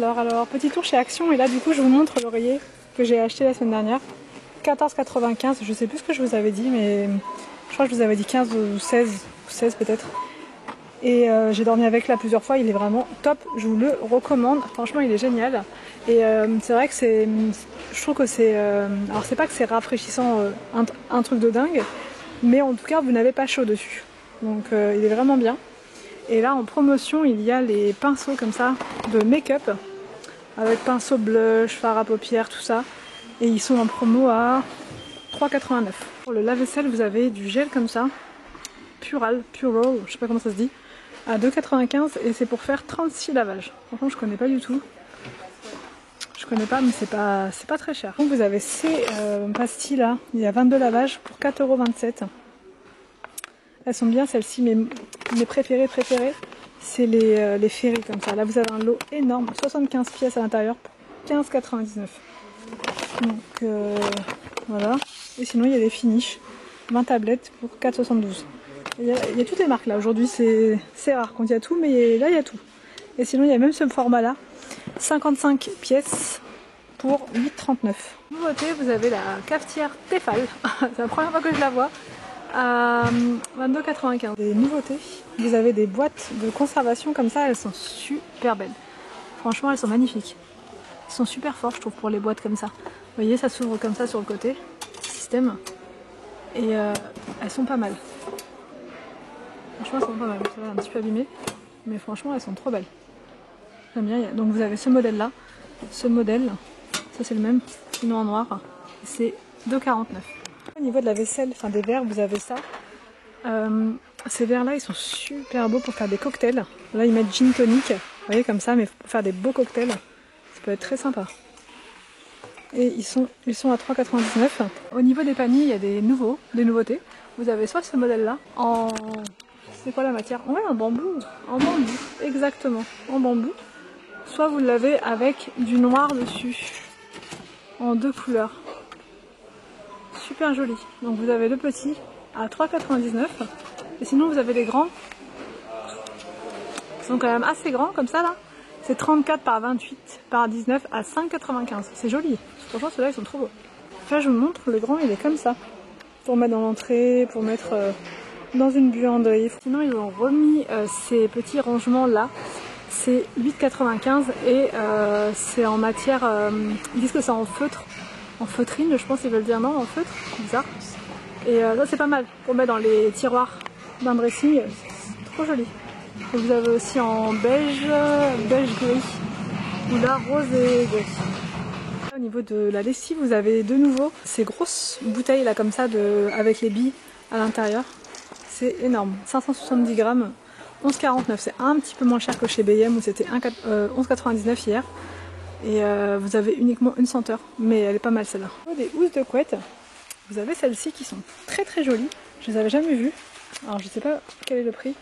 Alors, petit tour chez Action, et là du coup je vous montre l'oreiller que j'ai acheté la semaine dernière. 14,95, je sais plus ce que je vous avais dit, mais je crois que je vous avais dit 15 ou 16 peut-être. Et j'ai dormi avec là plusieurs fois, il est vraiment top, je vous le recommande, franchement il est génial. Et c'est vrai que je trouve que c'est, alors c'est pas que c'est rafraîchissant, un truc de dingue, mais en tout cas vous n'avez pas chaud dessus. Donc il est vraiment bien. Et là en promotion il y a les pinceaux comme ça de make-up, avec pinceau blush, fard à paupières, tout ça. Et ils sont en promo à 3,89. Pour le lave-vaisselle vous avez du gel comme ça, Pural, je sais pas comment ça se dit, à 2,95 et c'est pour faire 36 lavages. Franchement je connais pas du tout. Je connais pas mais c'est pas très cher. Donc vous avez ces pastilles là, il y a 22 lavages pour 4,27 €. Elles sont bien celles-ci, mais mes préférées c'est les ferries comme ça. Là vous avez un lot énorme, 75 pièces à l'intérieur pour 15,99 €. Donc voilà. Et sinon il y a des finishes, 20 tablettes pour 4,72 €. Il y a toutes les marques là, aujourd'hui c'est rare quand il y a tout, mais là il y a tout. Et sinon il y a même ce format là, 55 pièces pour 8,39 €. Nouveauté, vous avez la cafetière Tefal, c'est la première fois que je la vois, à 22,95 €. Des nouveautés, vous avez des boîtes de conservation comme ça, elles sont super belles. Franchement elles sont magnifiques. Elles sont super fortes je trouve pour les boîtes comme ça. Vous voyez ça s'ouvre comme ça sur le côté, système. Et elles sont pas mal. Franchement elles sont pas mal, ça va un petit peu abîmé, mais franchement elles sont trop belles. J'aime bien. Donc vous avez ce modèle là, ce modèle, ça c'est le même, sinon en noir, c'est 2,49 €. Au niveau de la vaisselle, enfin des verres, vous avez ça. Ces verres là ils sont super beaux pour faire des cocktails. Là ils mettent gin tonic, vous voyez comme ça, mais pour faire des beaux cocktails, ça peut être très sympa. Et ils sont à 3,99 €. Au niveau des paniers, il y a des nouveautés. Vous avez soit ce modèle là, en... c'est quoi la matière? Ouais, en bambou, exactement, en bambou. Soit vous l'avez avec du noir dessus, en 2 couleurs. Super joli. Donc vous avez le petit à 3,99 €. Et sinon vous avez les grands, qui sont quand même assez grands comme ça là. C'est 34 par 28 par 19 à 5,95 €. C'est joli. Franchement ceux-là ils sont trop beaux. Là je vous montre, le grand il est comme ça. Pour mettre dans l'entrée, pour mettre dans une buanderie. Sinon ils ont remis ces petits rangements là. C'est 8,95 € et c'est en matière, ils disent que c'est en feutre, en feutrine je pense qu'ils veulent dire, non en feutre, bizarre. Et ça c'est pas mal pour mettre dans les tiroirs d'un dressing, c'est trop joli. Et vous avez aussi en beige gris, ou là rose et gris. Au niveau de la lessive vous avez de nouveau ces grosses bouteilles là comme ça avec les billes à l'intérieur. C'est énorme, 570 grammes. 11,49 €, c'est un petit peu moins cher que chez B&M où c'était 11,99 € hier. Et vous avez uniquement une senteur, mais elle est pas mal celle-là. Des housses de couette, vous avez celles-ci qui sont très très jolies. Je les avais jamais vues, alors je sais pas quel est le prix.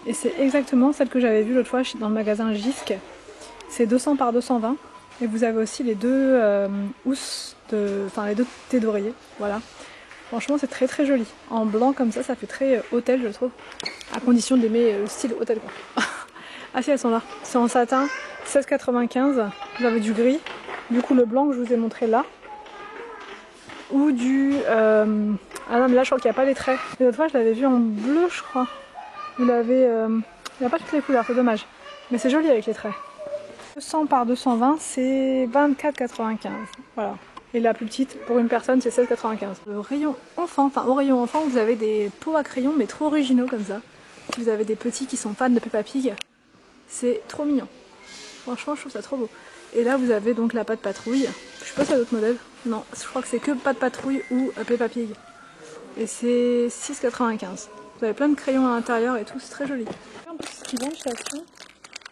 Et c'est exactement celle que j'avais vue l'autre fois dans le magasin Gisque. C'est 200 par 220. Et vous avez aussi les deux housses, enfin les deux thés d'oreiller, voilà. Franchement c'est très très joli. En blanc comme ça fait très hôtel je trouve. À condition d'aimer le style hôtel quoi. Ah si elles sont là. C'est en satin, 16,95 €. Vous avez du gris. Du coup le blanc que je vous ai montré là. Ou du... Ah non mais là je crois qu'il n'y a pas les traits. L'autre fois je l'avais vu en bleu je crois. Vous l'avez... Il n'y a pas toutes les couleurs, c'est dommage. Mais c'est joli avec les traits. 200 par 220 c'est 24,95 €. Voilà. Et la plus petite, pour une personne, c'est 16,95 €. Le rayon enfant, enfin au rayon enfant, vous avez des pots à crayon, mais trop originaux comme ça. Vous avez des petits qui sont fans de Peppa Pig. C'est trop mignon. Franchement, je trouve ça trop beau. Et là, vous avez donc la Patte Patrouille. Je sais pas si y a d'autres modèles. Non, je crois que c'est que Patte Patrouille ou Peppa Pig. Et c'est 6,95 €. Vous avez plein de crayons à l'intérieur et tout, c'est très joli. Un peu ce qu'ils vendent chez Action.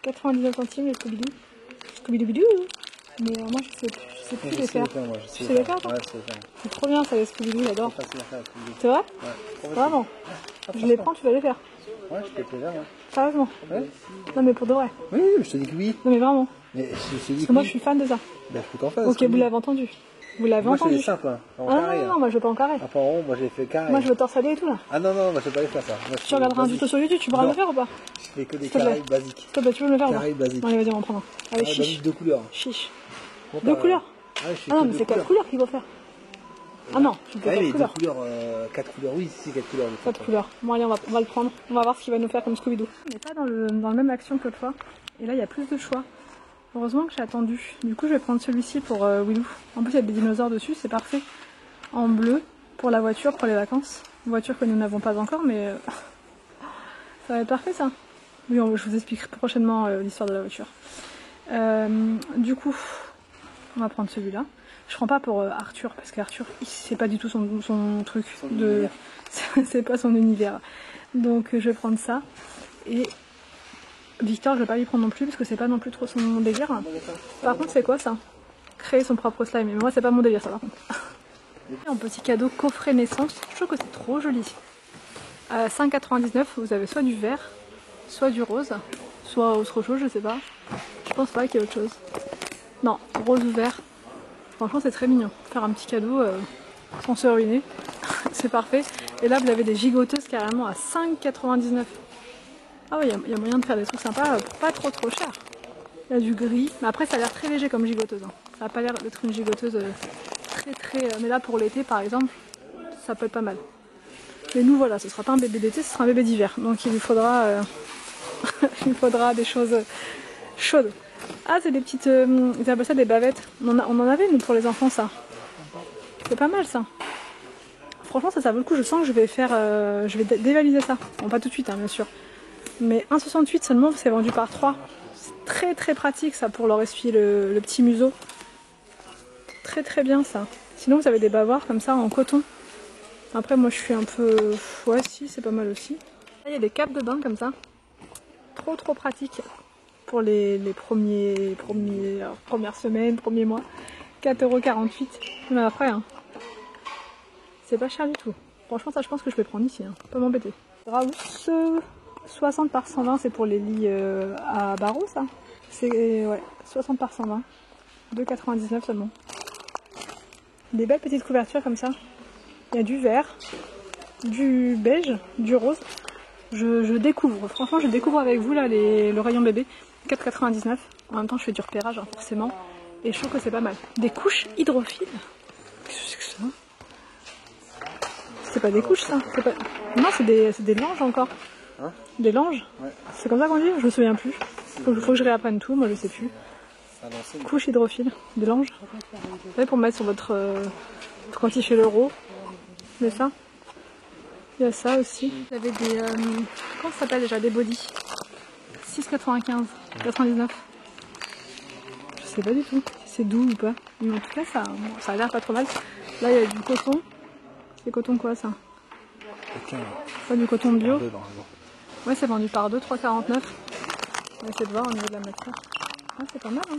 99 centimes les Scooby-Doo. Scooby-Doo. Mais moi je sais plus les faire. Tu sais les faire toi? Ouais, je sais les faire. C'est trop bien ça les Scooby-Doo, j'adore. C'est vrai? Ouais. Vraiment? Je les prends, tu vas les faire? Ouais, je peux te les faire. Sérieusement? Ouais. Non mais pour de vrai? Oui, je te dis que oui. Non mais vraiment? Mais je te dis parce que moi je suis fan de ça. Bah, faut t'en faire. Ok, vous l'avez entendu. Vous l'avez Moi, entendu. c'est simple, hein. En Ah carré. non, moi je veux pas en carré. Ah, pas en rond, moi j'ai fait carré. Moi je veux torsader et tout là. Ah non, non, moi je vais pas les faire ça. Moi, Tu regarderas un tuto sur YouTube, tu pourras me le faire ou pas? Je fais que des S'il te plaît. carrés basiques. S'il te plaît, tu veux me le faire ou pas? Carré basique. Allez, vas-y, on va en prendre un. Allez, Carré chiche. basique, 2 couleurs. Chiche. Bon, 2 couleurs? Ah, je fais Ah non, que mais deux c'est 4 couleurs qu'il faut faire. Ah non, tu fais Ah, 4 mais 2 couleurs. couleurs, 4 couleurs, oui, si, 4 couleurs. 4 couleurs. Bon, allez, on va le prendre. On va voir ce qu'il va nous faire comme Scooby-Doo. On n'est pas dans le même action que toi. Et là, il y a plus de choix. Heureusement que j'ai attendu. Du coup, je vais prendre celui-ci pour Willou. En plus, il y a des dinosaures dessus, c'est parfait. En bleu, pour la voiture, pour les vacances. Une voiture que nous n'avons pas encore, mais ça va être parfait, ça. Oui, je vous expliquerai prochainement l'histoire de la voiture. Du coup, on va prendre celui-là. Je prends pas pour Arthur, parce qu'Arthur, c'est pas du tout son truc. C'est pas son univers. Donc, je vais prendre ça. Et Victor, je vais pas lui prendre non plus, parce que c'est pas non plus trop son délire. Par contre, c'est quoi ça? Créer son propre slime. Mais moi, c'est pas mon délire, ça, par contre. Un petit cadeau coffret naissance. Je trouve que c'est trop joli. À 5,99, vous avez soit du vert, soit du rose, soit autre chose, je sais pas. Je pense pas qu'il y ait autre chose. Non, rose ou vert. Franchement, c'est très mignon. Faire un petit cadeau sans se ruiner. C'est parfait. Et là, vous avez des gigoteuses carrément à 5,99. Ah oui, il y a moyen de faire des trucs sympas pour pas trop cher. Il y a du gris. Mais après, ça a l'air très léger comme gigoteuse. Hein. Ça n'a pas l'air d'être une gigoteuse très... Mais là, pour l'été, par exemple, ça peut être pas mal. Mais nous, voilà, ce sera pas un bébé d'été, ce sera un bébé d'hiver. Donc, il lui faudra, il lui faudra des choses chaudes. Ah, c'est des petites... ils appellent ça des bavettes. On en avait, nous, pour les enfants, ça. C'est pas mal, ça. Franchement, ça vaut le coup. Je sens que je vais faire... je vais dévaliser ça. Bon, pas tout de suite, hein, bien sûr. Mais 1,68 seulement, c'est vendu par 3. C'est très pratique, ça, pour leur essuyer le petit museau. Très bien, ça. Sinon, vous avez des bavoirs comme ça, en coton. Après, moi, je suis un peu... Ouais, si, c'est pas mal aussi. Là, il y a des capes de bain, comme ça. Trop pratique. Pour les premières semaines, premiers mois. 4,48 €. Mais après, hein, c'est pas cher du tout. Franchement, ça, je pense que je vais prendre ici. Hein. Pas m'embêter. Draus 60 par 120, c'est pour les lits à barreaux, ça. C'est, ouais, 60 par 120. 2,99 seulement. Des belles petites couvertures comme ça. Il y a du vert, du beige, du rose. Je découvre, franchement je découvre avec vous là le rayon bébé. 4,99. En même temps je fais du repérage hein, forcément. Et je trouve que c'est pas mal. Des couches hydrophiles. Qu'est-ce que c'est que ça? C'est pas des couches ça pas... Non c'est des langes encore. Hein? Des langes ouais. C'est comme ça qu'on dit? Je me souviens plus. Faut que je réapprenne tout, moi je sais plus. Couche hydrophile, des langes. Vous savez, pour mettre sur votre... quand il fait l'euro. Mais ça. Il y a ça aussi. Vous avez des... comment ça s'appelle déjà? Des body. 6,95. 99. Je sais pas du tout si c'est doux ou pas. Mais en tout cas, ça a l'air pas trop mal. Là, il y a du coton. C'est coton quoi ça? Pas du coton bio. Ouais, c'est vendu par 2, 3,49. On va essayer de voir au niveau de la matière. Ah, c'est pas mal, hein.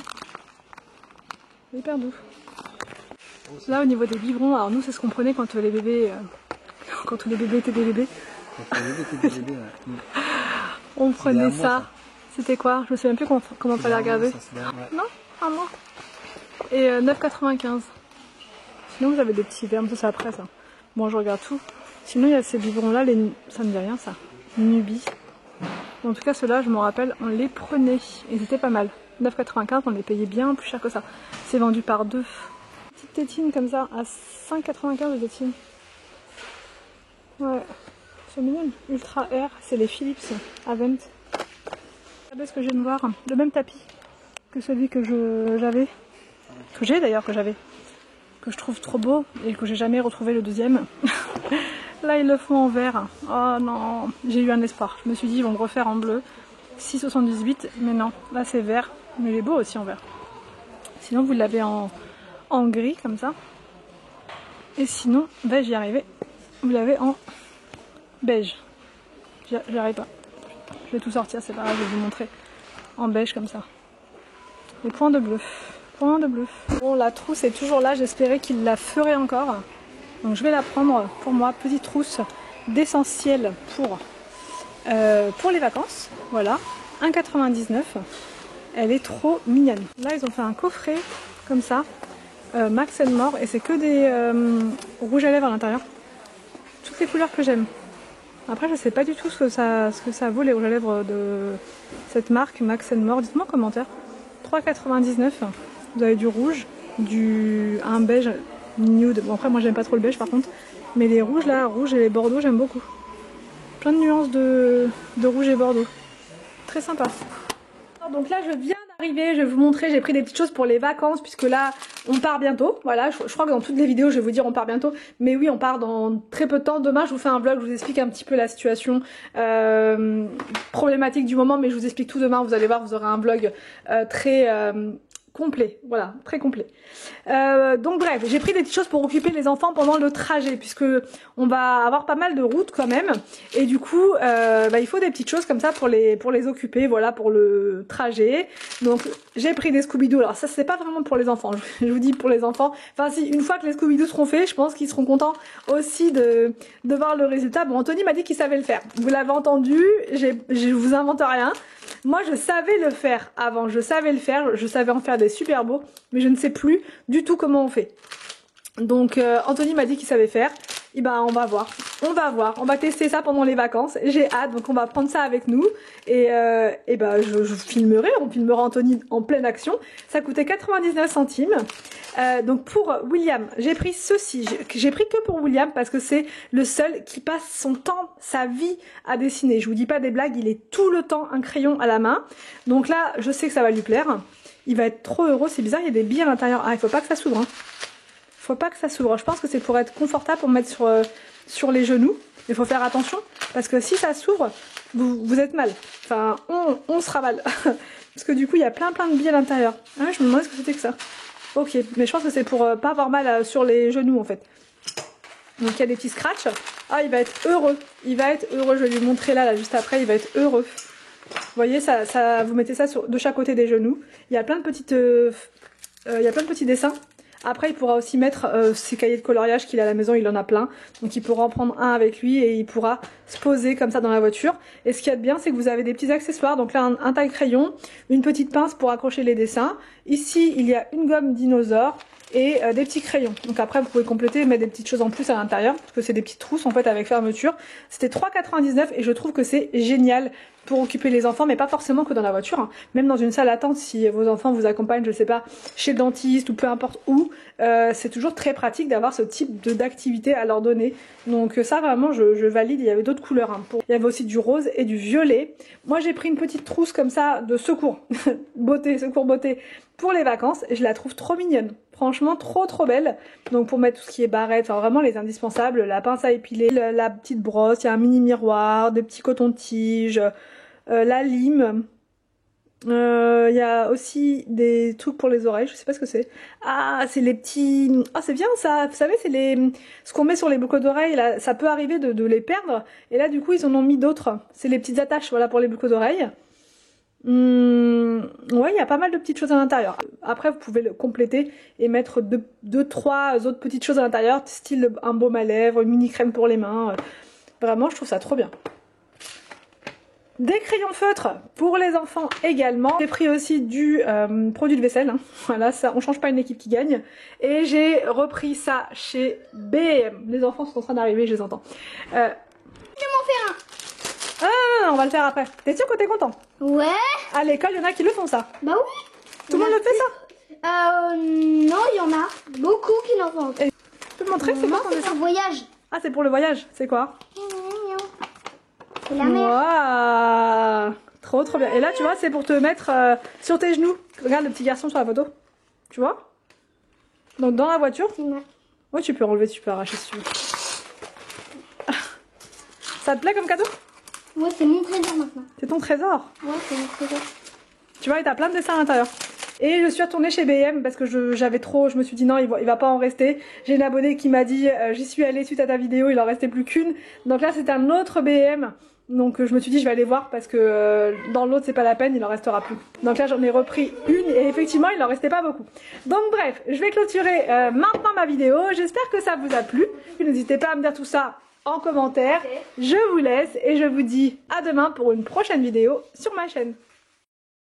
C'est hyper doux. Là, au niveau des biberons, alors nous, c'est ce qu'on prenait quand les bébés... quand tous les bébés étaient des bébés. On prenait ça. C'était quoi? Je me souviens plus comment fallait regarder. Non? Ah non. Et 9,95. Sinon, vous avez des petits verres, ça c'est après ça. Bon, je regarde tout. Sinon, il y a ces biberons-là, ça me dit rien ça. Nubie. En tout cas, ceux-là, je me rappelle, on les prenait. Ils étaient pas mal. 9,95, on les payait bien plus cher que ça. C'est vendu par 2. Petite tétine comme ça, à 5,95 les tétines. Ouais, c'est mignon. Ultra Air, c'est les Philips Avent. Regardez ce que je viens de voir. Le même tapis que celui que j'avais. Que j'ai d'ailleurs, que je trouve trop beau et que j'ai jamais retrouvé le deuxième. Là, ils le font en vert. Oh non, j'ai eu un espoir. Je me suis dit, ils vont me refaire en bleu. 6,78, mais non. Là, c'est vert. Mais il est beau aussi en vert. Sinon, vous l'avez en gris, comme ça. Et sinon, ben, j'y arrivais. Vous l'avez en beige. J'y arrive pas. Je vais tout sortir, c'est pas grave, je vais vous montrer. En beige, comme ça. Les points de bleu. Points de bleu. Bon, la trousse est toujours là. J'espérais qu'il la ferait encore. Donc je vais la prendre pour moi, petite trousse d'essentiel pour les vacances. Voilà, 1,99 €. Elle est trop mignonne. Là, ils ont fait un coffret comme ça Max More et c'est que des rouges à lèvres à l'intérieur. Toutes les couleurs que j'aime. Après je sais pas du tout ce que ça vaut les rouges à lèvres de cette marque Max More. Dites-moi en commentaire. 3,99 €. Vous avez du rouge, un beige nude. Bon après moi j'aime pas trop le beige par contre. Mais les rouges là, rouge et les bordeaux j'aime beaucoup. Plein de nuances de rouge et bordeaux. Très sympa. Donc là je viens d'arriver, je vais vous montrer, j'ai pris des petites choses pour les vacances puisque là on part bientôt. Voilà, je crois que dans toutes les vidéos je vais vous dire on part bientôt. Mais oui, on part dans très peu de temps. Demain je vous fais un vlog, je vous explique un petit peu la situation problématique du moment. Mais je vous explique tout demain, vous allez voir, vous aurez un vlog très complet, voilà, très complet. Donc bref, j'ai pris des petites choses pour occuper les enfants pendant le trajet puisque on va avoir pas mal de routes quand même et du coup il faut des petites choses comme ça pour les occuper, voilà, pour le trajet. Donc j'ai pris des Scooby-Doo. Alors ça c'est pas vraiment pour les enfants, je vous dis pour les enfants. Enfin si, une fois que les Scooby-Doo seront faits, je pense qu'ils seront contents aussi de voir le résultat. Bon, Anthony m'a dit qu'il savait le faire. Vous l'avez entendu, je vous invente rien. Moi je savais le faire avant, je savais en faire des super beaux, mais je ne sais plus du tout comment on fait. Donc Anthony m'a dit qu'il savait faire, et ben on va voir, on va tester ça pendant les vacances, j'ai hâte, donc on va prendre ça avec nous, et ben je filmerai, on filmera Anthony en pleine action. Ça coûtait 99 centimes. Donc pour William, j'ai pris ceci, j'ai pris que pour William parce que c'est le seul qui passe son temps, sa vie à dessiner. Je vous dis pas des blagues, il est tout le temps un crayon à la main. Donc là, je sais que ça va lui plaire. Il va être trop heureux, c'est bizarre, il y a des billes à l'intérieur. Ah, il faut pas que ça s'ouvre. Hein. Faut pas que ça s'ouvre. Je pense que c'est pour être confortable, pour mettre sur les genoux. Il faut faire attention parce que si ça s'ouvre, vous êtes mal. Enfin, on sera mal. Parce que du coup, il y a plein de billes à l'intérieur. Ah, je me demandais ce que c'était que ça. Ok, mais je pense que c'est pour pas avoir mal sur les genoux en fait. Donc il y a des petits scratchs. Ah, il va être heureux. Il va être heureux. Je vais lui montrer là juste après. Il va être heureux. Vous voyez, vous mettez ça de chaque côté des genoux. Il y a plein de petites, il y a plein de petits dessins. Après, il pourra aussi mettre ses cahiers de coloriage qu'il a à la maison, il en a plein. Donc il pourra en prendre un avec lui et il pourra se poser comme ça dans la voiture. Et ce qu'il y a de bien, c'est que vous avez des petits accessoires. Donc là, un taille-crayon, une petite pince pour accrocher les dessins. Ici, il y a une gomme dinosaure et des petits crayons. Donc après, vous pouvez compléter et mettre des petites choses en plus à l'intérieur. Parce que c'est des petites trousses en fait avec fermeture. C'était 3,99 € et je trouve que c'est génial pour occuper les enfants, mais pas forcément que dans la voiture, hein. Même dans une salle d'attente, si vos enfants vous accompagnent, je sais pas, chez le dentiste ou peu importe où, c'est toujours très pratique d'avoir ce type d'activité à leur donner. Donc ça vraiment je valide. Il y avait d'autres couleurs, hein. Il y avait aussi du rose et du violet. Moi j'ai pris une petite trousse comme ça de secours beauté, secours beauté pour les vacances et je la trouve trop mignonne. Franchement trop belle. Donc pour mettre tout ce qui est barrette, enfin vraiment les indispensables, la pince à épiler, la petite brosse, il y a un mini miroir, des petits cotons-tiges, la lime. Il y a aussi des trucs pour les oreilles, je sais pas ce que c'est. Ah, c'est les petits... Ah, c'est bien ça. Vous savez, c'est ce qu'on met sur les boucles d'oreilles. Là, ça peut arriver de les perdre. Et là, du coup, ils en ont mis d'autres. C'est les petites attaches, voilà, pour les boucles d'oreilles. Ouais, il y a pas mal de petites choses à l'intérieur. Après, vous pouvez le compléter et mettre deux, trois autres petites choses à l'intérieur, style un baume à lèvres, une mini crème pour les mains. Vraiment, je trouve ça trop bien. Des crayons feutres pour les enfants également. J'ai pris aussi du produit de vaisselle. Hein. Voilà, ça, on change pas une équipe qui gagne. Et j'ai repris ça chez BM. Les enfants sont en train d'arriver, je les entends. Je vais m'en faire un. Ah, on va le faire après. T'es sûr que t'es content? Ouais. À l'école, il y en a qui le font ça. Bah oui. Tout le monde le fait ça? Non, il y en a beaucoup qui l'en font. Et tu peux me montrer c'est Non, quoi ton c'est dessin? un voyage. Ah, c'est pour le voyage. C'est quoi? C'est la mer. Waouh, trop bien. Et là, tu vois, c'est pour te mettre sur tes genoux. Regarde le petit garçon sur la photo. Tu vois? Donc dans la voiture. Ouais, tu peux enlever, tu peux arracher si tu veux. Ça te plaît comme cadeau? Ouais, c'est mon trésor maintenant. C'est ton trésor. Ouais, c'est mon trésor. Tu vois, il t'as plein de dessins à l'intérieur. Et je suis retournée chez BM parce que je me suis dit non, il va pas en rester. J'ai une abonnée qui m'a dit j'y suis allée suite à ta vidéo, il en restait plus qu'une. Donc là, c'est un autre BM. Donc je me suis dit je vais aller voir parce que dans l'autre c'est pas la peine, il en restera plus. Donc là j'en ai repris une et effectivement il en restait pas beaucoup. Donc bref, je vais clôturer maintenant ma vidéo. J'espère que ça vous a plu. N'hésitez pas à me dire tout ça en commentaire. Je vous laisse et je vous dis à demain pour une prochaine vidéo sur ma chaîne.